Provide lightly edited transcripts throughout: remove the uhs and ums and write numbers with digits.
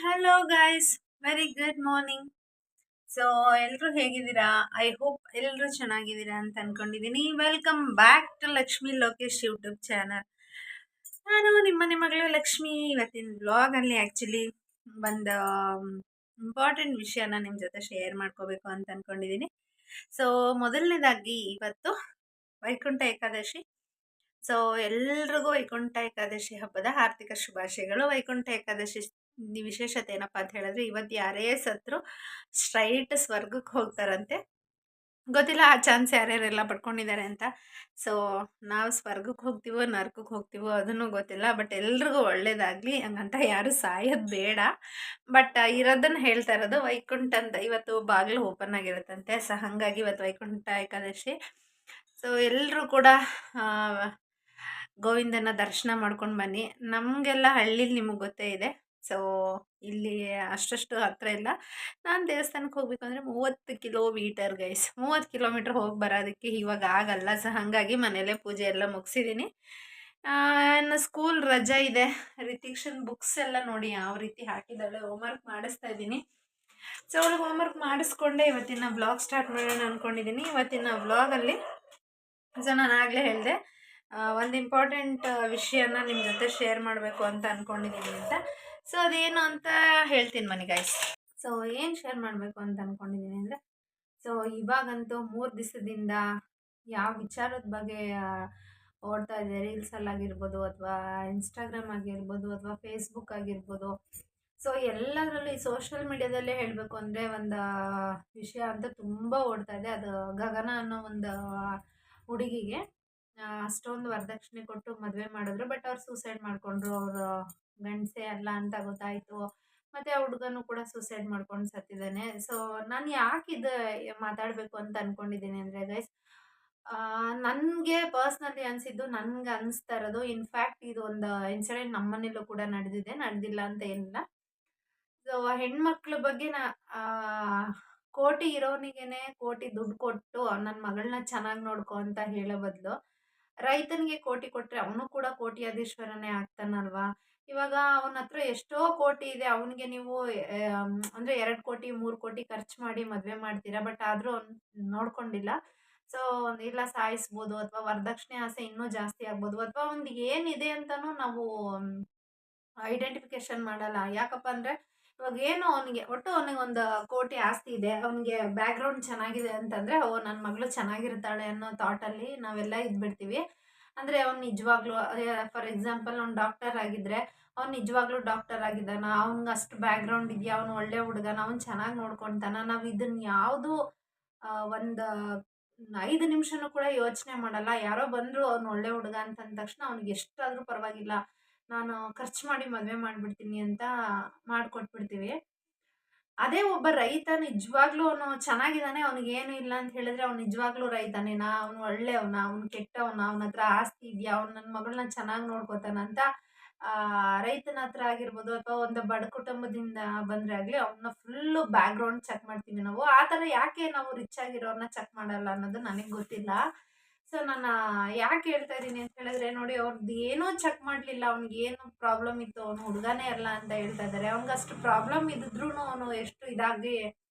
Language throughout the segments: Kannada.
Hello guys, very good morning. So ಎಲ್ಲರೂ ಹೇಗಿದ್ದೀರಾ? ಐ ಹೋಪ್ ಎಲ್ಲರೂ ಚೆನ್ನಾಗಿದ್ದೀರಾ ಅಂತ ಅನ್ಕೊಂಡಿದ್ದೀನಿ. Welcome back to Lakshmi Lokesh YouTube channel. ನಾನು ನಿಮ್ಮನೆ ಮಗಳು ಲಕ್ಷ್ಮಿ. ಇವತ್ತಿನ ಬ್ಲಾಗಲ್ಲಿ ಆ್ಯಕ್ಚುಲಿ ಒಂದು ಇಂಪಾರ್ಟೆಂಟ್ ವಿಷಯನ ನಿಮ್ಮ ಜೊತೆ ಶೇರ್ ಮಾಡ್ಕೋಬೇಕು ಅಂತ ಅನ್ಕೊಂಡಿದ್ದೀನಿ. ಸೊ ಮೊದಲನೇದಾಗಿ ಇವತ್ತು ವೈಕುಂಠ ಏಕಾದಶಿ. ಸೊ ಎಲ್ರಿಗೂ ವೈಕುಂಠ ಏಕಾದಶಿ ಹಬ್ಬದ ಆರ್ಥಿಕ ಶುಭಾಶಯಗಳು. ವೈಕುಂಠ ಏಕಾದಶಿ ವಿಶೇಷತೆ ಏನಪ್ಪಾ ಅಂತ ಹೇಳಿದ್ರೆ, ಇವತ್ತು ಯಾರೇ ಸತ್ರು ಸ್ಟ್ರೈಟ್ ಸ್ವರ್ಗಕ್ಕೆ ಹೋಗ್ತಾರಂತೆ. ಗೊತ್ತಿಲ್ಲ ಆ ಚಾನ್ಸ್ ಯಾರ್ಯಾರೆಲ್ಲ ಪಡ್ಕೊಂಡಿದ್ದಾರೆ ಅಂತ. ಸೊ ನಾವು ಸ್ವರ್ಗಕ್ಕೆ ಹೋಗ್ತೀವೋ ನರ್ಕಕ್ಕೆ ಹೋಗ್ತೀವೋ ಅದನ್ನು ಗೊತ್ತಿಲ್ಲ, ಬಟ್ ಎಲ್ರಿಗೂ ಒಳ್ಳೇದಾಗ್ಲಿ ಹಂಗಂತ ಯಾರು ಸಾಯೋದು ಬೇಡ. ಬಟ್ ಇರೋದನ್ನ ಹೇಳ್ತಾ ಇರೋದು. ವೈಕುಂಠ ಅಂತ ಇವತ್ತು ಬಾಗಿಲು ಓಪನ್ ಆಗಿರುತ್ತಂತೆ. ಸೊ ಹಾಗಾಗಿ ಇವತ್ತು ವೈಕುಂಠ ಏಕಾದಶಿ. ಸೊ ಎಲ್ಲರೂ ಕೂಡ ಗೋವಿಂದನ ದರ್ಶನ ಮಾಡ್ಕೊಂಡು ಬನ್ನಿ. ನಮಗೆಲ್ಲ ಹಳ್ಳಿಲಿ ನಿಮಗೆ ಗೊತ್ತೇ ಇದೆ. ಸೊ ಇಲ್ಲಿ ಅಷ್ಟಷ್ಟು ಹತ್ರ ಇಲ್ಲ. ನಾನು ದೇವಸ್ಥಾನಕ್ಕೆ ಹೋಗ್ಬೇಕು ಅಂದರೆ 30 ಕಿಲೋಮೀಟರ್ ಗೈಸ್. 30 ಕಿಲೋಮೀಟ್ರ್ ಹೋಗಿ ಬರೋದಕ್ಕೆ ಇವಾಗ ಆಗಲ್ಲ. ಸೊ ಹಾಗಾಗಿ ಮನೇಲೇ ಪೂಜೆ ಎಲ್ಲ ಮುಗಿಸಿದ್ದೀನಿ. ಇನ್ನು ಸ್ಕೂಲ್ ರಜಾ ಇದೆ. ರಿತಿಕ್ಷನ್ ಬುಕ್ಸ್ ಎಲ್ಲ ನೋಡಿ ಯಾವ ರೀತಿ ಹಾಕಿದ್ದಾಳೆ. ಹೋಮ್ವರ್ಕ್ ಮಾಡಿಸ್ತಾ ಇದ್ದೀನಿ. ಸೊ ಅವಳಿಗೆ ಹೋಮ್ವರ್ಕ್ ಮಾಡಿಸ್ಕೊಂಡೆ ಇವತ್ತಿನ ಬ್ಲಾಗ್ ಸ್ಟಾರ್ಟ್ ಮಾಡೋಣ ಅಂದ್ಕೊಂಡಿದ್ದೀನಿ. ಇವತ್ತಿನ ಬ್ಲಾಗಲ್ಲಿ ನಾನು ಆಗಲೇ ಹೇಳಿದೆ, ಒಂದು ಇಂಪಾರ್ಟೆಂಟ್ ವಿಷಯನ ನಿಮ್ಮ ಜೊತೆ ಶೇರ್ ಮಾಡಬೇಕು ಅಂತ ಅಂದ್ಕೊಂಡಿದ್ದೀನಿ ಅಂತ. ಸೊ ಅದೇನು ಅಂತ ಹೇಳ್ತೀನಿ ಬನ್ನಿ ಗೈಸ್. ಸೊ ಏನು ಶೇರ್ ಮಾಡಬೇಕು ಅಂತ ಅಂದ್ಕೊಂಡಿದ್ದೀನಿ ಅಂದರೆ, ಸೊ ಇವಾಗಂತೂ 3 ದಿವಸದಿಂದ ಯಾವ ವಿಚಾರದ ಬಗ್ಗೆ ಓಡ್ತಾ ಇದೆ, ರೀಲ್ಸಲ್ಲಾಗಿರ್ಬೋದು ಅಥವಾ ಇನ್ಸ್ಟಾಗ್ರಾಮ್ ಆಗಿರ್ಬೋದು ಅಥವಾ ಫೇಸ್ಬುಕ್ ಆಗಿರ್ಬೋದು. ಸೊ ಎಲ್ಲದರಲ್ಲೂ ಈ ಸೋಷಿಯಲ್ ಮೀಡ್ಯಾದಲ್ಲೇ ಹೇಳಬೇಕು ಅಂದರೆ ಒಂದು ವಿಷಯ ಅಂತ ತುಂಬ ಓಡ್ತಾ ಇದೆ. ಅದು ಗಗನ ಅನ್ನೋ ಒಂದು ಹುಡುಗಿಗೆ ಅಷ್ಟೊಂದು ವರದಕ್ಷಿಣೆ ಕೊಟ್ಟು ಮದುವೆ ಮಾಡಿದ್ರು. ಬಟ್ ಅವ್ರು ಸೂಸೈಡ್ ಮಾಡಿಕೊಂಡ್ರು. ಅವರು ಗಂಡಸೇ ಅಲ್ಲ ಅಂತ ಗೊತ್ತಾಯಿತು. ಮತ್ತು ಆ ಹುಡುಗನೂ ಕೂಡ ಸೂಸೈಡ್ ಮಾಡ್ಕೊಂಡು ಸತ್ತಿದ್ದಾನೆ. ಸೊ ನಾನು ಯಾಕೆ ಇದು ಮಾತಾಡಬೇಕು ಅಂತ ಅಂದ್ಕೊಂಡಿದ್ದೀನಿ ಅಂದರೆ ಗೈಸ್, ನನಗೆ ಪರ್ಸ್ನಲಿ ಅನಿಸಿದ್ದು, ನನಗೆ ಅನಿಸ್ತಾ ಇರೋದು, ಇನ್ಫ್ಯಾಕ್ಟ್ ಇದು ಒಂದು ಇನ್ಸಿಡೆಂಟ್ ನಮ್ಮ ಮನೇಲೂ ಕೂಡ ನಡೆದಿದೆ, ನಡೆದಿಲ್ಲ ಅಂತ ಏನಿಲ್ಲ. ಸೊ ಹೆಣ್ಮಕ್ಳ ಬಗ್ಗೆ ಕೋಟಿ ಇರೋನಿಗೇನೆ ಕೋಟಿ ದುಡ್ಡು ಕೊಟ್ಟು ನನ್ನ ಮಗಳನ್ನ ಚೆನ್ನಾಗಿ ನೋಡ್ಕೊ ಅಂತ ಹೇಳೋ ಬದಲು, ರೈತನಿಗೆ ಕೋಟಿ ಕೊಟ್ಟರೆ ಅವನು ಕೂಡ ಕೋಟ್ಯಾಧೀಶ್ವರನೇ ಆಗ್ತಾನಲ್ವಾ. ಇವಾಗ ಅವನ ಹತ್ರ ಎಷ್ಟೋ ಕೋಟಿ ಇದೆ, ಅವನಿಗೆ ನೀವು ಅಂದರೆ 2 ಕೋಟಿ 3 ಕೋಟಿ ಖರ್ಚು ಮಾಡಿ ಮದುವೆ ಮಾಡ್ತೀರಾ. ಬಟ್ ಆದರೂ ಅವ್ನು ನೋಡ್ಕೊಂಡಿಲ್ಲ. ಸೊ ಇಲ್ಲ ಸಾಯಿಸ್ಬೋದು, ಅಥವಾ ವರದಕ್ಷಿಣೆ ಆಸೆ ಇನ್ನೂ ಜಾಸ್ತಿ ಆಗ್ಬೋದು, ಅಥವಾ ಒಂದು ಏನಿದೆ ಅಂತಲೂ ನಾವು ಐಡೆಂಟಿಫಿಕೇಶನ್ ಮಾಡಲ್ಲ. ಯಾಕಪ್ಪ ಅಂದರೆ ಇವಾಗ ಏನು ಅವನಿಗೆ ಒಟ್ಟು ಅವನಿಗೆ ಒಂದು ಕೋಟಿ ಆಸ್ತಿ ಇದೆ, ಅವನಿಗೆ ಬ್ಯಾಕ್ಗ್ರೌಂಡ್ ಚೆನ್ನಾಗಿದೆ ಅಂತಂದರೆ ಓ ನನ್ನ ಮಗಳು ಚೆನ್ನಾಗಿರ್ತಾಳೆ ಅನ್ನೋ ಥಾಟಲ್ಲಿ ನಾವೆಲ್ಲ ಇದ್ಬಿಡ್ತೀವಿ. ಅಂದರೆ ಅವ್ನು ನಿಜವಾಗ್ಲೂ, ಫಾರ್ ಎಕ್ಸಾಂಪಲ್ ಅವ್ನು ಡಾಕ್ಟರ್ ಆಗಿದ್ದರೆ ಅವ್ನು ನಿಜವಾಗ್ಲೂ ಡಾಕ್ಟರ್ ಆಗಿದ್ದಾನ, ಅವ್ನಿಗೆ ಅಷ್ಟು ಬ್ಯಾಕ್ಗ್ರೌಂಡ್ ಇದೆಯಾ, ಅವ್ನು ಒಳ್ಳೆ ಹುಡುಗನ, ಅವ್ನು ಚೆನ್ನಾಗಿ ನೋಡ್ಕೊತಾನ, ನಾವು ಇದನ್ನು ಯಾವುದು ಒಂದು 5 ನಿಮಿಷನೂ ಕೂಡ ಯೋಚನೆ ಮಾಡಲ್ಲ. ಯಾರೋ ಬಂದರು ಅವ್ನು ಒಳ್ಳೆ ಹುಡುಗ ಅಂತಂದ ತಕ್ಷಣ ಅವ್ನಿಗೆ ಎಷ್ಟಾದರೂ ಪರವಾಗಿಲ್ಲ, ನಾನು ಖರ್ಚು ಮಾಡಿ ಮದುವೆ ಮಾಡಿಬಿಡ್ತೀನಿ ಅಂತ ಮಾಡಿಕೊಟ್ಬಿಡ್ತೀವಿ. ಅದೇ ಒಬ್ಬ ರೈತ ನಿಜವಾಗ್ಲೂ ಅವನು ಚೆನ್ನಾಗಿದ್ದಾನೆ, ಅವ್ನಿಗೇನು ಇಲ್ಲ ಅಂತ ಹೇಳಿದ್ರೆ ಅವ್ನು ನಿಜವಾಗ್ಲೂ ರೈತನೇನಾ, ಅವನು ಒಳ್ಳೆಯವನ, ಅವ್ನು ಕೆಟ್ಟವನ, ಅವನ ಹತ್ರ ಆಸ್ತಿ ಇದೆಯಾ, ಅವ್ನು ನನ್ನ ಮಗಳನ್ನ ಚೆನ್ನಾಗಿ ನೋಡ್ಕೋತಾನ ಅಂತ ರೈತನ ಹತ್ರ ಆಗಿರ್ಬೋದು ಅಥವಾ ಒಂದು ಬಡ ಕುಟುಂಬದಿಂದ ಬಂದರೆ ಆಗಲಿ ಅವನ್ನ ಫುಲ್ಲು ಬ್ಯಾಕ್ಗ್ರೌಂಡ್ ಚೆಕ್ ಮಾಡ್ತೀವಿ ನಾವು. ಆ ಥರ ಯಾಕೆ ನಾವು ರಿಚ್ ಆಗಿರೋರನ್ನ ಚೆಕ್ ಮಾಡಲ್ಲ ಅನ್ನೋದು ನನಗೆ ಗೊತ್ತಿಲ್ಲ. ಸೊ ನಾನು ಯಾಕೆ ಹೇಳ್ತಾ ಇದ್ದೀನಿ ಅಂತ ಹೇಳಿದ್ರೆ, ನೋಡಿ ಅವ್ರದ್ದು ಏನೂ ಚೆಕ್ ಮಾಡಲಿಲ್ಲ, ಅವ್ನಿಗೇನು ಪ್ರಾಬ್ಲಮ್ ಇತ್ತು, ಅವನು ಹುಡುಗನೇ ಅಲ್ಲ ಅಂತ ಹೇಳ್ತಾ ಇದ್ದಾರೆ. ಅವ್ನಿಗೆ ಅಷ್ಟು ಪ್ರಾಬ್ಲಮ್ ಇದ್ರೂ ಅವನು ಎಷ್ಟು ಇದಾಗಿ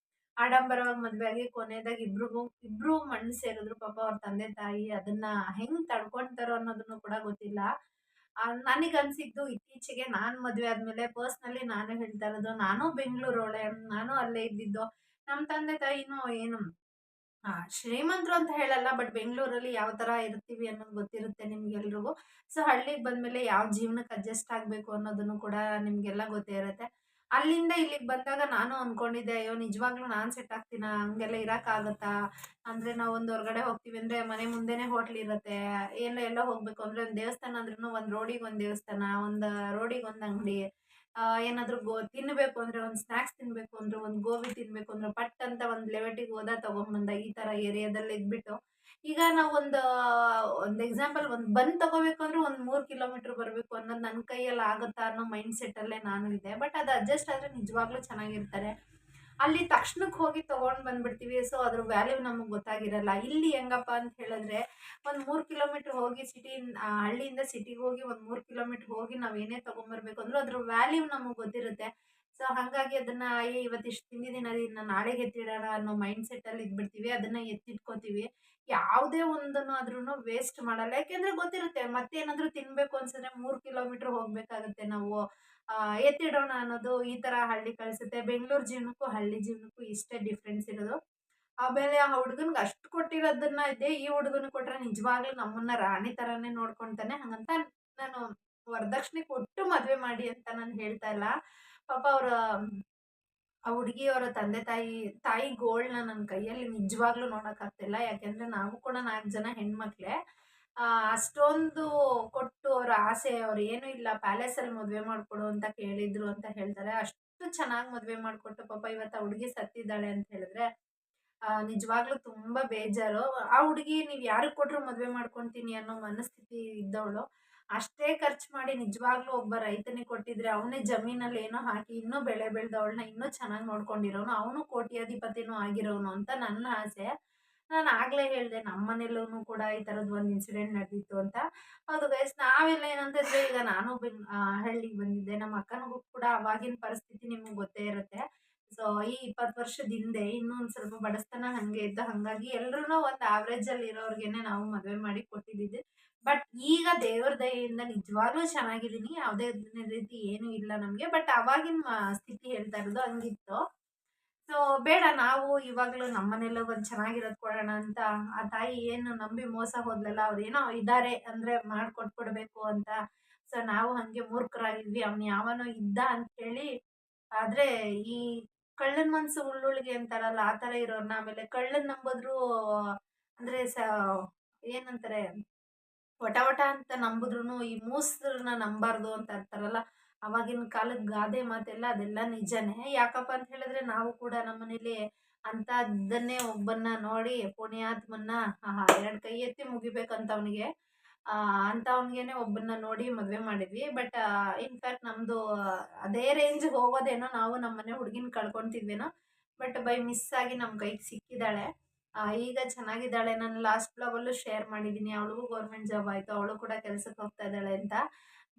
ಆಡಂಬರವಾಗಿ ಮದುವೆ ಆಗಿ ಕೊನೆಯದಾಗಿ ಇಬ್ರು ಮಣ್ಣು ಸೇರಿದ್ರು. ಪಾಪ ಅವ್ರ ತಂದೆ ತಾಯಿ ಅದನ್ನ ಹೆಂಗ್ ತಡ್ಕೊಳ್ತಾರೋ ಅನ್ನೋದನ್ನು ಕೂಡ ಗೊತ್ತಿಲ್ಲ. ನನಗನ್ಸಿದ್ದು ಇತ್ತೀಚೆಗೆ ನಾನು ಮದುವೆ ಆದಮೇಲೆ ಪರ್ಸ್ನಲಿ ನಾನು ಹೇಳ್ತಾ ಇರೋದು, ನಾನು ಬೆಂಗಳೂರವಳೆ, ನಾನು ಅಲ್ಲೇ ಇದ್ದಿದ್ದು. ನಮ್ಮ ತಂದೆ ತಾಯಿನೂ ಏನು ಶ್ರೀಮಂತರು ಅಂತ ಹೇಳಲ್ಲ, ಬಟ್ ಬೆಂಗಳೂರಲ್ಲಿ ಯಾವ ಥರ ಇರ್ತೀವಿ ಅನ್ನೋದು ಗೊತ್ತಿರುತ್ತೆ ನಿಮ್ಗೆಲ್ರಿಗೂ. ಸೊ ಹಳ್ಳಿಗೆ ಬಂದಮೇಲೆ ಯಾವ ಜೀವನಕ್ಕೆ ಅಡ್ಜಸ್ಟ್ ಆಗಬೇಕು ಅನ್ನೋದನ್ನು ಕೂಡ ನಿಮಗೆಲ್ಲ ಗೊತ್ತೇ ಇರುತ್ತೆ. ಅಲ್ಲಿಂದ ಇಲ್ಲಿಗೆ ಬಂದಾಗ ನಾನು ಅಂದ್ಕೊಂಡಿದ್ದೆ, ಅಯ್ಯೋ ನಿಜವಾಗ್ಲೂ ನಾನು ಸೆಟ್ ಆಗ್ತೀನಾ, ಹಂಗೆಲ್ಲ ಇರೋಕ್ಕಾಗತ್ತಾ, ಅಂದರೆ ನಾವು ಒಂದು ಹೊರಗಡೆ ಹೋಗ್ತೀವಿ ಅಂದರೆ ಮನೆ ಮುಂದೆನೇ ಹೋಟ್ಲ್ ಇರುತ್ತೆ, ಎಲ್ಲೋ ಹೋಗಬೇಕು ಅಂದರೆ ಒಂದು ದೇವಸ್ಥಾನ ಅಂದ್ರೂ ಒಂದು ರೋಡಿಗೆ ಒಂದು ದೇವಸ್ಥಾನ, ಒಂದು ರೋಡಿಗೆ ಒಂದು ಅಂಗಡಿ, ಏನಾದರೂ ತಿನ್ನಬೇಕು ಅಂದರೆ ಒಂದು ಸ್ನ್ಯಾಕ್ಸ್ ತಿನ್ನಬೇಕು ಅಂದರೆ ಒಂದು ಗೋಬಿ ತಿನ್ನಬೇಕು ಅಂದರೆ ಪಟ್ ಅಂತ ಒಂದು ಲೆವೆಟಿಗೆ ಹೋದ ತೊಗೊಂಬಂದ, ಈ ಥರ ಏರಿಯಾದಲ್ಲಿ ಇದ್ಬಿಟ್ಟು ಈಗ ನಾವು ಒಂದು ಎಕ್ಸಾಂಪಲ್ ಒಂದು ಬನ್ ತೊಗೋಬೇಕು ಅಂದರೆ ಒಂದು 3 ಕಿಲೋಮೀಟ್ರ್ ಬರಬೇಕು ಅನ್ನೋದು ನನ್ನ ಕೈಯಲ್ಲಿ ಆಗುತ್ತಾ ಅನ್ನೋ ಮೈಂಡ್ ಸೆಟ್ಟಲ್ಲೇ ನಾನು ಇದೆ. ಬಟ್ ಅದು ಅಡ್ಜಸ್ಟ್ ಆದರೆ ನಿಜವಾಗ್ಲೂ ಚೆನ್ನಾಗಿರ್ತಾರೆ. ಅಲ್ಲಿ ತಕ್ಷಣಕ್ಕೆ ಹೋಗಿ ತೊಗೊಂಡು ಬಂದ್ಬಿಡ್ತೀವಿ. ಸೊ ಅದ್ರ ವ್ಯಾಲ್ಯೂ ನಮಗೆ ಗೊತ್ತಾಗಿರಲ್ಲ. ಇಲ್ಲಿ ಹೆಂಗಪ್ಪ ಅಂತ ಹೇಳಿದ್ರೆ, ಒಂದು 3 ಕಿಲೋಮೀಟ್ರ್ ಹೋಗಿ ಹಳ್ಳಿಯಿಂದ ಸಿಟಿಗೆ ಹೋಗಿ ಒಂದು 3 ಕಿಲೋಮೀಟ್ರ್ ಹೋಗಿ ನಾವು ಏನೇ ತೊಗೊಂಬರ್ಬೇಕು ಅಂದರೂ ಅದ್ರ ವ್ಯಾಲ್ಯೂ ನಮಗೆ ಗೊತ್ತಿರುತ್ತೆ. ಸೊ ಹಂಗಾಗಿ ಅದನ್ನ ಇವತ್ತಿಷ್ಟು ತಿಂದಿದ್ದೀನಿ ಇನ್ನ ನಾಳೆಗೆ ಎತ್ತಿಡೋಣ ಅನ್ನೋ ಮೈಂಡ್ ಸೆಟ್ ಅಲ್ಲಿ ಇದ್ಬಿಡ್ತೀವಿ. ಅದನ್ನ ಎತ್ತಿಟ್ಕೋತೀವಿ. ಯಾವುದೇ ಒಂದನ್ನು ಆದ್ರೂನು ವೇಸ್ಟ್ ಮಾಡಲ್ಲ. ಯಾಕೆಂದ್ರೆ ಗೊತ್ತಿರುತ್ತೆ ಮತ್ತೇನಾದ್ರೂ ತಿನ್ಬೇಕು ಅನ್ಸಿದ್ರೆ 3 ಕಿಲೋಮೀಟರ್ ಹೋಗ್ಬೇಕಾಗುತ್ತೆ ನಾವು. ಎತ್ತಿಡೋಣ ಅನ್ನೋದು ಈ ತರ ಹಳ್ಳಿ ಕಳ್ಸುತ್ತೆ. ಬೆಂಗಳೂರು ಜೀವನಕ್ಕೂ ಹಳ್ಳಿ ಜೀವನಕ್ಕೂ ಇಷ್ಟೇ ಡಿಫ್ರೆನ್ಸ್ ಇರೋದು. ಆಮೇಲೆ ಆ ಹುಡ್ಗನ್ಗೆ ಅಷ್ಟು ಕೊಟ್ಟಿರೋದನ್ನ ಈ ಹುಡುಗನಿಗೆ ಕೊಟ್ರೆ ನಿಜವಾಗ್ಲೂ ನಮ್ಮನ್ನ ರಾಣಿ ತರಾನೇ ನೋಡ್ಕೊಂತಾನೆ. ಹಂಗಂತ ನಾನು ವರದಕ್ಷಿಣೆ ಕೊಟ್ಟು ಮದ್ವೆ ಮಾಡಿ ಅಂತ ನಾನು ಹೇಳ್ತಾ ಇಲ್ಲ. ಪಾಪ ಆ ಹುಡುಗಿಯವರ ತಂದೆ ತಾಯಿ ಗೋಳ್ನ ನನ್ನ ಕೈಯಲ್ಲಿ ನಿಜವಾಗ್ಲೂ ನೋಡಕ್ಕಾಗ್ತಿಲ್ಲ. ಯಾಕೆಂದ್ರೆ ನಾವು ಕೂಡ 4 ಜನ ಹೆಣ್ಮಕ್ಳೇ. ಅಷ್ಟೊಂದು ಕೊಟ್ಟು ಅವ್ರ ಆಸೆ ಅವ್ರು ಏನು ಇಲ್ಲ ಪ್ಯಾಲೇಸಲ್ಲಿ ಮದ್ವೆ ಮಾಡ್ಕೊಡು ಅಂತ ಕೇಳಿದ್ರು ಅಂತ ಹೇಳ್ತಾರೆ. ಅಷ್ಟು ಚೆನ್ನಾಗಿ ಮದ್ವೆ ಮಾಡ್ಕೊಟ್ಟು ಪಾಪ ಇವತ್ತು ಆ ಹುಡುಗಿ ಸತ್ತಿದ್ದಾಳೆ ಅಂತ ಹೇಳಿದ್ರೆ ನಿಜವಾಗ್ಲೂ ತುಂಬಾ ಬೇಜಾರು. ಆ ಹುಡುಗಿ ನೀವ್ ಯಾರಿಗ್ ಕೊಟ್ರು ಮದ್ವೆ ಮಾಡ್ಕೊಂತೀನಿ ಅನ್ನೋ ಮನಸ್ಥಿತಿ ಇದ್ದವಳು. ಅಷ್ಟೇ ಖರ್ಚು ಮಾಡಿ ನಿಜವಾಗ್ಲೂ ಒಬ್ಬ ರೈತನಿಗೆ ಕೊಟ್ಟಿದ್ರೆ ಅವನೇ ಜಮೀನಲ್ಲಿ ಏನೋ ಹಾಕಿ ಇನ್ನೂ ಬೆಳೆ ಬೆಳೆದವಳನ್ನ ಇನ್ನೂ ಚೆನ್ನಾಗಿ ನೋಡ್ಕೊಂಡಿರೋನು. ಅವನು ಕೋಟ್ಯಾಧಿಪತಿನೂ ಆಗಿರೋನು ಅಂತ ನನ್ನ ಆಸೆ. ನಾನು ಆಗ್ಲೇ ಹೇಳ್ದೆ ನಮ್ಮನೇಲೂನು ಕೂಡ ಈ ತರದ್ ಒಂದ್ ಇನ್ಸಿಡೆಂಟ್ ನಡೆದಿತ್ತು ಅಂತ. ಹೌದು ಗೈಸ್ ನಾವೆಲ್ಲ ಏನಂತಂದ್ರೆ ಈಗ ನಾನು ಹಳ್ಳಿಗೆ ಬಂದಿದ್ದೆ. ನಮ್ಮ ಅಕ್ಕನಿಗೂ ಕೂಡ ಅವಾಗಿನ ಪರಿಸ್ಥಿತಿ ನಿಮ್ಗೆ ಗೊತ್ತೇ ಇರುತ್ತೆ. ಸೊ ಈ 20 ವರ್ಷದ ಹಿಂದೆ ಇನ್ನೂ ಒಂದ್ ಸ್ವಲ್ಪ ಬಡಸ್ತನ ಹಂಗೆ ಇತ್ತು. ಹಂಗಾಗಿ ಎಲ್ರೂನು ಒಂದ್ ಆವರೇಜ್ ಅಲ್ಲಿ ಇರೋರ್ಗೆನೆ ನಾವು ಮದ್ವೆ ಮಾಡಿ ಕೊಟ್ಟಿದ್ದಿದ್ದು. ಬಟ್ ಈಗ ದೇವ್ರ ದಯೆಯಿಂದ ನಿಜವಾಗ್ಲೂ ಚೆನ್ನಾಗಿದ್ದೀನಿ. ಯಾವುದೇ ರೀತಿ ಏನು ಇಲ್ಲ ನಮ್ಗೆ. ಬಟ್ ಅವಾಗಿನ ಸ್ಥಿತಿ ಹೇಳ್ತಾ ಇರೋದು ಹಂಗಿತ್ತು. ಸೊ ಬೇಡ ನಾವು ಇವಾಗ್ಲೂ ನಮ್ಮನೇಲಿ ಒಂದ್ ಚೆನ್ನಾಗಿರೋದ್ ಕೊಡೋಣ ಅಂತ ಆ ತಾಯಿ ಏನು ನಂಬಿ ಮೋಸ ಹೋದ್ಲಲ್ಲ ಅವ್ರೇನೋ ಇದಾರೆ ಅಂದ್ರೆ ಮಾಡ್ಕೊಟ್ಬಿಡ್ಬೇಕು ಅಂತ. ಸೊ ನಾವು ಹಂಗೆ ಮೂರ್ಖರಾಗಿದ್ವಿ. ಅವ್ನ್ ಯಾವನೋ ಇದ್ದ ಅಂತ ಹೇಳಿ ಆದ್ರೆ ಈ ಕಳ್ಳನ್ ಮನ್ಸು ಉಳ್ಳುಳ್ಗೆ ಅಂತಾರಲ್ಲ ಆ ತರ ಇರೋರ್ನ ಆಮೇಲೆ ಕಳ್ಳನ್ ನಂಬುದ್ರು ಅಂದ್ರೆ ಏನಂತಾರೆ ವಟ ವಟ ಅಂತ ನಂಬುದ್ರುನು ಈ ಮೂಸ್ರನ್ನ ನಂಬಾರ್ದು ಅಂತ ಅಂತಾರಲ್ಲ. ಅವಾಗಿನ ಕಾಲದ ಗಾದೆ ಮಾತೆಲ್ಲ ಅದೆಲ್ಲ ನಿಜನೇ. ಯಾಕಪ್ಪ ಅಂತ ಹೇಳಿದ್ರೆ ನಾವು ಕೂಡ ನಮ್ಮನೇಲಿ ಅಂತದನ್ನೇ ಒಬ್ಬನ್ನ ನೋಡಿ ಪುಣ್ಯಾತ್ಮನ್ನ ಎರಡು ಕೈ ಎತ್ತಿ ಮುಗಿಬೇಕಂತ ಅವನಿಗೆ. ಅಂತವ್ನಿಗೇನೆ ಒಬ್ಬನ್ನ ನೋಡಿ ಮದ್ವೆ ಮಾಡಿದ್ವಿ. ಬಟ್ ಇನ್‌ಫ್ಯಾಕ್ಟ್ ನಮ್ದು ಅದೇ ರೇಂಜ್‌ಗೆ ಹೋಗೋದೇನೋ ನಾವು ನಮ್ಮನೆ ಹುಡುಗಿನ ಕಳ್ಕೊಂತಿದ್ವೇನೋ. ಬಟ್ ಬೈ ಮಿಸ್ ಆಗಿ ನಮ್ ಕೈಗೆ ಸಿಕ್ಕಿದಾಳೆ. ಈಗ ಚೆನ್ನಾಗಿದ್ದಾಳೆ. ನಾನು ಲಾಸ್ಟ್ ಬ್ಲಾಗಲ್ಲೂ ಶೇರ್ ಮಾಡಿದ್ದೀನಿ. ಅವಳಿಗೂ ಗೌರ್ಮೆಂಟ್ ಜಾಬ್ ಆಯ್ತು. ಅವಳು ಕೂಡ ಕೆಲ್ಸಕ್ಕೆ ಹೋಗ್ತಾ ಇದ್ದಾಳೆ ಅಂತ.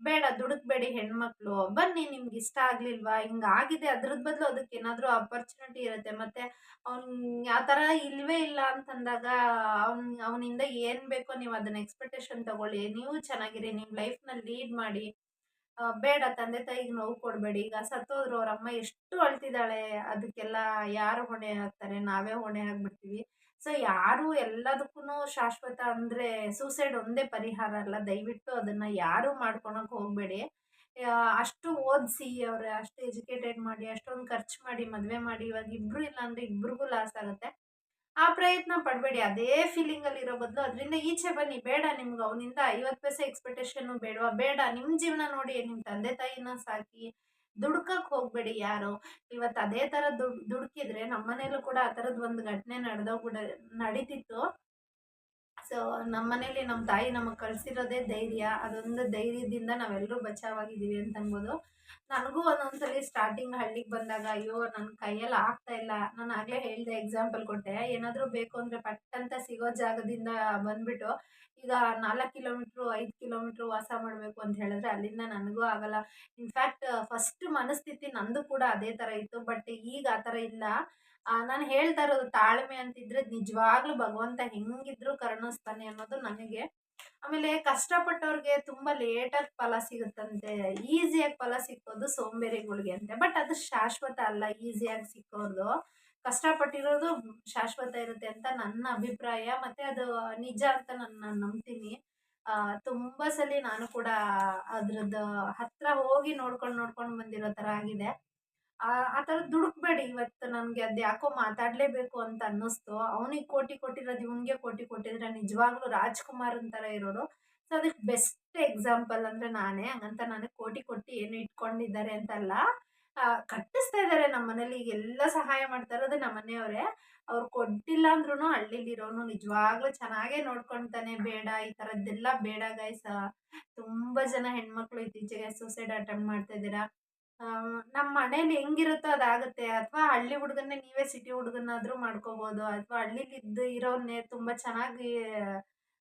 ಬೇಡ ದುಡುಕ್ಬೇಡಿ ಹೆಣ್ಮಕ್ಳು. ಬನ್ನಿ ನಿಮ್ಗೆ ಇಷ್ಟ ಆಗ್ಲಿಲ್ವಾ? ಹಿಂಗಾಗಿದೆ ಅದ್ರದ್ ಬದಲು ಅದಕ್ಕೇನಾದ್ರೂ ಅಪರ್ಚುನಿಟಿ ಇರುತ್ತೆ. ಮತ್ತೆ ಅವ್ನ್ ಆ ಥರ ಇಲ್ವೇ ಇಲ್ಲ ಅಂತಂದಾಗ ಅವನಿಂದ ಏನ್ ಬೇಕೋ ನೀವು ಅದನ್ನ ಎಕ್ಸ್‌ಪೆಕ್ಟೇಷನ್ ತಗೊಳ್ಳಿ. ನೀವು ಚೆನ್ನಾಗಿರಿ. ನಿಮ್ ಲೈಫ್‌ನ ಲೀಡ್ ಮಾಡಿ. ಬೇಡ ತಂದೆ ತಾಯಿಗೆ ನೋವು ಕೊಡ್ಬೇಡಿ. ಈಗ ಸತ್ತೋದ್ರು ಅವ್ರ ಅಮ್ಮ ಎಷ್ಟು ಅಳ್ತಿದ್ದಾಳೆ. ಅದಕ್ಕೆಲ್ಲ ಯಾರು ಹೊಣೆ ಆಗ್ತಾರೆ? ನಾವೇ ಹೊಣೆ ಆಗ್ಬಿಡ್ತೀವಿ. ಸೊ ಯಾರು ಎಲ್ಲದಕ್ಕೂನು ಶಾಶ್ವತ ಅಂದ್ರೆ ಸೂಸೈಡ್ ಒಂದೇ ಪರಿಹಾರ ಅಲ್ಲ. ದಯವಿಟ್ಟು ಅದನ್ನ ಯಾರು ಮಾಡ್ಕೊಳಕ್ ಹೋಗ್ಬೇಡಿ. ಅಷ್ಟು ಓದಿಸಿ ಅವ್ರ ಅಷ್ಟು ಎಜುಕೇಟೆಡ್ ಮಾಡಿ ಅಷ್ಟೊಂದು ಖರ್ಚು ಮಾಡಿ ಮದ್ವೆ ಮಾಡಿ ಇವಾಗ ಇಬ್ರು ಇಲ್ಲ ಅಂದ್ರೆ ಇಬ್ರಿಗೂ ಲಾಸ್ ಆಗುತ್ತೆ. ಆ ಪ್ರಯತ್ನ ಪಡ್ಬೇಡಿ. ಅದೇ ಫೀಲಿಂಗಲ್ಲಿ ಇರೋ ಬದಲು ಅದರಿಂದ ಈಚೆ ಬನ್ನಿ. ಬೇಡ ನಿಮ್ಗೆ ಅವನಿಂದ 50 ಪೈಸೆ ಎಕ್ಸ್‌ಪೆಕ್ಟೇಷನ್ ಬೇಡವಾ? ಬೇಡ. ನಿಮ್ ಜೀವನ ನೋಡಿ. ನಿಮ್ ತಂದೆ ತಾಯಿನ ಸಾಕಿ. ದುಡ್ಕಕ್ ಹೋಗ್ಬೇಡಿ ಯಾರು. ಇವತ್ತು ಅದೇ ತರ ದುಡ್ಕಿದ್ರೆ ನಮ್ಮನೇಲೂ ಕೂಡ ಆ ಥರದ್ ಒಂದು ಘಟನೆ ನಡೀತಿತ್ತು. ಸೊ ನಮ್ಮನೇಲಿ ನಮ್ಮ ತಾಯಿ ನಮಗ್ ಕಳ್ಸಿರೋದೇ ಧೈರ್ಯ. ಅದೊಂದು ಧೈರ್ಯದಿಂದ ನಾವೆಲ್ಲರೂ ಬಚಾವಾಗಿದ್ದೀವಿ ಅಂತ ಅನ್ಬೋದು. ನನಗೂ ಒಂದೊಂದ್ಸಲಿ ಸ್ಟಾರ್ಟಿಂಗ್ ಹಳ್ಳಿಗೆ ಬಂದಾಗ ಅಯ್ಯೋ ನನ್ನ ಕೈಯಲ್ಲಿ ಆಗ್ತಾ ಇಲ್ಲ. ನಾನು ಆಗ್ಲೇ ಹೇಳ್ದೆ ಎಕ್ಸಾಂಪಲ್ ಕೊಟ್ಟೆ. ಏನಾದರೂ ಬೇಕು ಅಂದ್ರೆ ಪಟ್ ಅಂತ ಸಿಗೋ ಜಾಗದಿಂದ ಬಂದ್ಬಿಟ್ಟು ಈಗ 4 ಕಿಲೋಮೀಟ್ರು 5 ಕಿಲೋಮೀಟ್ರು ವಾಸ ಮಾಡಬೇಕು ಅಂತ ಹೇಳಿದ್ರೆ ಅಲ್ಲಿಂದ ನನಗೂ ಆಗಲ್ಲ. ಇನ್‌ಫ್ಯಾಕ್ಟ್ ಫಸ್ಟ್ ಮನಸ್ಥಿತಿ ನಂದು ಕೂಡ ಅದೇ ಥರ ಇತ್ತು. ಬಟ್ ಈಗ ಆ ಥರ ಇಲ್ಲ. ನಾನು ಹೇಳ್ತಾ ಇರೋದು ತಾಳ್ಮೆ ಅಂತಿದ್ರೆ ನಿಜವಾಗ್ಲೂ ಭಗವಂತ ಹೆಂಗಿದ್ರು ಕರುಣಿಸ್ತಾನೆ ಅನ್ನೋದು ನನಗೆ. ಆಮೇಲೆ ಕಷ್ಟಪಟ್ಟವ್ರಿಗೆ ತುಂಬಾ ಲೇಟಾಗಿ ಫಲ ಸಿಗುತ್ತಂತೆ. ಈಸಿಯಾಗಿ ಫಲ ಸಿಕ್ಕೋದು ಸೋಂಬೇರಿಗಳ್ಗೆ ಅಂತೆ. ಬಟ್ ಅದು ಶಾಶ್ವತ ಅಲ್ಲ ಈಸಿಯಾಗಿ ಸಿಕ್ಕೋದು. ಕಷ್ಟಪಟ್ಟಿರೋದು ಶಾಶ್ವತ ಇರುತ್ತೆ ಅಂತ ನನ್ನ ಅಭಿಪ್ರಾಯ. ಮತ್ತೆ ಅದು ನಿಜ ಅಂತ ನಾನ್ ನಂಬ್ತೀನಿ. ತುಂಬಾ ಸಲಿ ನಾನು ಕೂಡ ಅದ್ರದ್ದು ಹತ್ರ ಹೋಗಿ ನೋಡ್ಕೊಂಡು ಬಂದಿರೋ ಥರ ಆಗಿದೆ. ಆ ಥರ ದುಡುಕ್ಬೇಡಿ. ಇವತ್ತು ನನ್ಗೆ ಅದ್ಯಾಕೋ ಮಾತಾಡ್ಲೇಬೇಕು ಅಂತ ಅನ್ನಿಸ್ತು. ಅವ್ನಿಗೆ ಕೋಟಿ ಕೊಟ್ಟಿರೋದು ಇವ್ನಿಗೆ ಕೋಟಿ ಕೊಟ್ಟಿದ್ರೆ ನಿಜವಾಗ್ಲೂ ರಾಜ್‌ಕುಮಾರನ್ ಥರ ಇರೋರು. ಸೊ ಅದಕ್ಕೆ ಬೆಸ್ಟ್ ಎಕ್ಸಾಂಪಲ್ ಅಂದ್ರೆ ನಾನೇ. ಹಂಗಂತ ನನಗೆ ಕೋಟಿ ಕೊಟ್ಟು ಏನು ಇಟ್ಕೊಂಡಿದ್ದಾರೆ ಅಂತಲ್ಲ. ಕಟ್ಟಿಸ್ತಾ ಇದ್ದಾರೆ ನಮ್ಮನೇಲಿ. ಈಗೆಲ್ಲ ಸಹಾಯ ಮಾಡ್ತಾ ಇರೋದು ನಮ್ಮನೆಯವರೇ. ಅವ್ರು ಕೊಟ್ಟಿಲ್ಲ ಅಂದ್ರೂನು ಹಳ್ಳಿಲಿರೋನು ನಿಜವಾಗ್ಲೂ ಚೆನ್ನಾಗೇ ನೋಡ್ಕೊಂತಾನೆ. ಬೇಡ ಈ ಥರದ್ದೆಲ್ಲ ಬೇಡ ಗೈಸ್. ತುಂಬಾ ಜನ ಹೆಣ್ಮಕ್ಳು ಇತ್ತೀಚೆಗೆ ಸೂಸೈಡ್ ಅಟೆಂಪ್ಟ್ ಮಾಡ್ತಾ ಇದ್ದೀರಾ. ನಮ್ಮ ಮನೇಲಿ ಹೆಂಗಿರುತ್ತೋ ಅದಾಗುತ್ತೆ. ಅಥವಾ ಹಳ್ಳಿ ಹುಡುಗನ್ನೇ ನೀವೇ ಸಿಟಿ ಹುಡುಗನ್ನಾದ್ರೂ ಮಾಡ್ಕೋಬೋದು. ಅಥವಾ ಹಳ್ಳಿಲಿದ್ದು ಇರೋನ್ನೇ ತುಂಬಾ ಚೆನ್ನಾಗಿ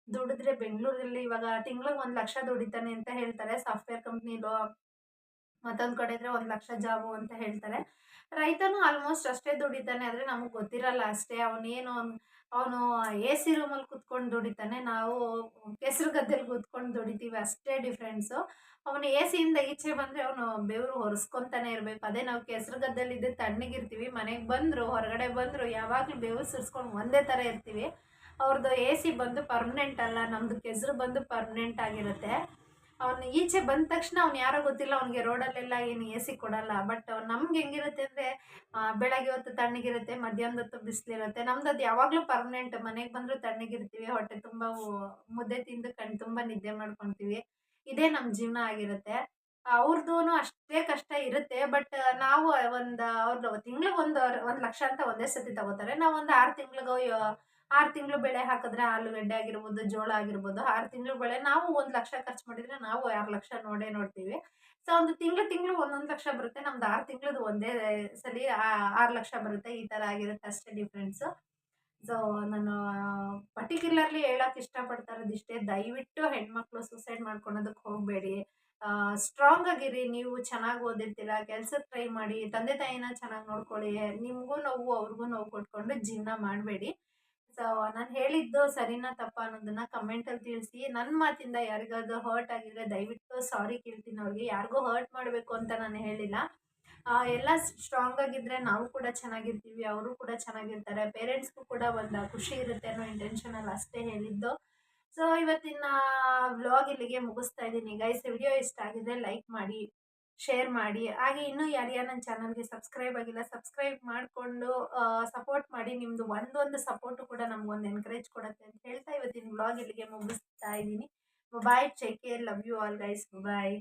ದುಡಿದ್ರೆ ಬೆಂಗಳೂರಲ್ಲಿ ಇವಾಗ ತಿಂಗ್ಳಿಗೆ 1 ಲಕ್ಷ ದುಡಿತಾನೆ ಅಂತ ಹೇಳ್ತಾರೆ. ಸಾಫ್ಟ್‌ವೇರ್ ಕಂಪ್ನಿಲೋ ಮತ್ತೊಂದು ಕಡೆ ಇದ್ರೆ 1,00,000 ಜಾಬು ಅಂತ ಹೇಳ್ತಾರೆ. ರೈತನೂ ಆಲ್ಮೋಸ್ಟ್ ಅಷ್ಟೇ ದುಡಿತಾನೆ. ಆದ್ರೆ ನಮಗೆ ಗೊತ್ತಿರಲ್ಲ ಅಷ್ಟೇ. ಅವನು ಎ.ಸಿ ರೂಮಲ್ಲಿ ಕುತ್ಕೊಂಡು ದುಡಿತಾನೆ. ನಾವು ಕೆಸರು ಗದ್ದೆಲಿ ಕೂತ್ಕೊಂಡು ದುಡಿತೀವಿ ಅಷ್ಟೇ ಡಿಫ್ರೆನ್ಸು. ಅವನು ಎ.ಸಿಯಿಂದ ಈಚೆ ಬಂದ್ರೆ ಅವನು ಬೆವರು ಹೊರಸ್ಕೊಂತಾನೆ ಇರ್ಬೇಕು. ಅದೇ ನಾವು ಕೆಸರು ಗದ್ದೆಲಿದ್ದು ತಣ್ಣಗಿರ್ತೀವಿ. ಮನೆಗೆ ಬಂದ್ರು, ಹೊರಗಡೆ ಬಂದ್ರು ಯಾವಾಗ್ಲೂ ಬೆವರು ಸುರಿಸ್ಕೊಂಡು ಒಂದೇ ಥರ ಇರ್ತೀವಿ. ಅವ್ರದ್ದು ಎ.ಸಿ ಬಂದು ಪರ್ಮನೆಂಟ್ ಅಲ್ಲ. ನಮ್ದು ಕೆಸರು ಬಂದು ಪರ್ಮನೆಂಟ್ ಆಗಿರುತ್ತೆ. ಅವ್ನು ಈಚೆ ಬಂದ ತಕ್ಷಣ ಅವ್ನು ಯಾರೋ ಗೊತ್ತಿಲ್ಲ, ಅವ್ನಿಗೆ ರೋಡಲ್ಲೆಲ್ಲ ಏನು ಎ.ಸಿ ಕೊಡಲ್ಲ. ಬಟ್ ನಮ್ಗೆ ಹೆಂಗಿರುತ್ತೆ ಅಂದರೆ ಬೆಳಗ್ಗೆ ಹೊತ್ತು ತಣ್ಣಗಿರುತ್ತೆ, ಮಧ್ಯಾಹ್ನದ ಹೊತ್ತು ಬಿಸಿಲಿರುತ್ತೆ. ನಮ್ದು ಅದು ಯಾವಾಗಲೂ ಪರ್ಮನೆಂಟ್. ಮನೆಗೆ ಬಂದರೂ ತಣ್ಣಗಿರ್ತೀವಿ, ಹೊಟ್ಟೆ ತುಂಬ ಮುದ್ದೆ ತಿಂದು ಕಣ್ಣು ತುಂಬ ನಿದ್ದೆ ಮಾಡ್ಕೊತೀವಿ. ಇದೇ ನಮ್ಮ ಜೀವನ ಆಗಿರುತ್ತೆ. ಅವ್ರದ್ದೂ ಅಷ್ಟೇ ಕಷ್ಟ ಇರುತ್ತೆ. ಬಟ್ ನಾವು ಅವ್ರು ತಿಂಗ್ಳಿಗೆ 1,00,000 ಅಂತ ಒಂದೇ ಸತಿ ತಗೋತಾರೆ. ನಾವು ಒಂದು 6 ತಿಂಗಳು ಬೆಳೆ ಹಾಕಿದ್ರೆ ಆಲೂಗಡ್ಡೆ ಆಗಿರ್ಬೋದು, ಜೋಳ ಆಗಿರ್ಬೋದು, 6 ತಿಂಗಳು ಬೆಳೆ ನಾವು 1,00,000 ಖರ್ಚು ಮಾಡಿದ್ರೆ ನಾವು 6,00,000 ನೋಡೇ ನೋಡ್ತೀವಿ. ಸೊ ಒಂದು ತಿಂಗಳು 1,00,000 ಬರುತ್ತೆ. ನಮ್ದು 6 ತಿಂಗಳದ್ದು ಒಂದೇ ಸಲಿ 6,00,000 ಬರುತ್ತೆ. ಈ ಥರ ಆಗಿರುತ್ತೆ ಅಷ್ಟೇ ಡಿಫ್ರೆನ್ಸು. ಸೊ ನಾನು ಪರ್ಟಿಕ್ಯುಲರ್ಲಿ ಹೇಳಕ್ ಇಷ್ಟಪಡ್ತಾ ಇರೋದಿಷ್ಟೇ. ದಯವಿಟ್ಟು ಹೆಣ್ಮಕ್ಳು ಸೂಸೈಡ್ ಮಾಡ್ಕೊಳೋದಕ್ಕೆ ಹೋಗಬೇಡಿ. ಸ್ಟ್ರಾಂಗ್ ಆಗಿರಿ. ನೀವು ಚೆನ್ನಾಗಿ ಓದಿರ್ತೀರ, ಕೆಲ್ಸಕ್ಕೆ ಟ್ರೈ ಮಾಡಿ, ತಂದೆ ತಾಯಿನ ಚೆನ್ನಾಗಿ ನೋಡ್ಕೊಳ್ಳಿ. ನಿಮಗೂ ನೋವು, ಅವ್ರಿಗೂ ನೋವು ಕೊಟ್ಕೊಂಡು ಜೀವನ ಮಾಡಬೇಡಿ. ಸೊ ನಾನು ಹೇಳಿದ್ದು ಸರಿನಾ ತಪ್ಪಾ ಅನ್ನೋದನ್ನ ಕಮೆಂಟಲ್ಲಿ ತಿಳಿಸಿ. ನನ್ನ ಮಾತಿಂದ ಯಾರಿಗಾದ್ರೂ ಹರ್ಟ್ ಆಗಿದ್ರೆ ದಯವಿಟ್ಟು ಸಾರಿ ಕೇಳ್ತೀನಿ ಅವ್ರಿಗೆ. ಯಾರಿಗೂ ಹರ್ಟ್ ಮಾಡಬೇಕು ಅಂತ ನಾನು ಹೇಳಿಲ್ಲ. ಎಲ್ಲ ಸ್ಟ್ರಾಂಗ್ ಆಗಿದ್ರೆ ನಾವು ಕೂಡ ಚೆನ್ನಾಗಿರ್ತೀವಿ, ಅವರು ಕೂಡ ಚೆನ್ನಾಗಿರ್ತಾರೆ. ಪೇರೆಂಟ್ಸ್‌ಗೂ ಕೂಡ ಒಂದು ಖುಷಿ ಇರುತ್ತೆ ಅನ್ನೋ ಇಂಟೆನ್ಷನಲ್ಲಿ ಅಷ್ಟೇ ಹೇಳಿದ್ದು. ಸೊ ಇವತ್ತಿನ ವ್ಲಾಗ್ ಇಲ್ಲಿಗೆ ಮುಗಿಸ್ತಾ ಇದ್ದೀನಿ ಗೈಸ್. ವಿಡಿಯೋ ಇಷ್ಟ ಆಗಿದ್ರೆ ಲೈಕ್ ಮಾಡಿ, ಶೇರ್ ಮಾಡಿ. ಹಾಗೆ ಇನ್ನೂ ಯಾರ್ಯಾರು ನನ್ನ ಚಾನಲ್‌ಗೆ ಸಬ್ಸ್ಕ್ರೈಬ್ ಆಗಿಲ್ಲ, ಸಬ್ಸ್ಕ್ರೈಬ್ ಮಾಡಿಕೊಂಡು ಸಪೋರ್ಟ್ ಮಾಡಿ. ನಿಮ್ಮದು ಒಂದೊಂದು ಸಪೋರ್ಟು ಕೂಡ ನಮಗೊಂದು ಎನ್ಕರೇಜ್ ಕೊಡುತ್ತೆ ಅಂತ ಹೇಳ್ತಾ ಇವತ್ತಿನ ವ್ಲಾಗ್ ಇಲ್ಲಿಗೆ ಮುಗಿಸ್ತಾ ಇದ್ದೀನಿ. Bye, take care, love you all guys, bye.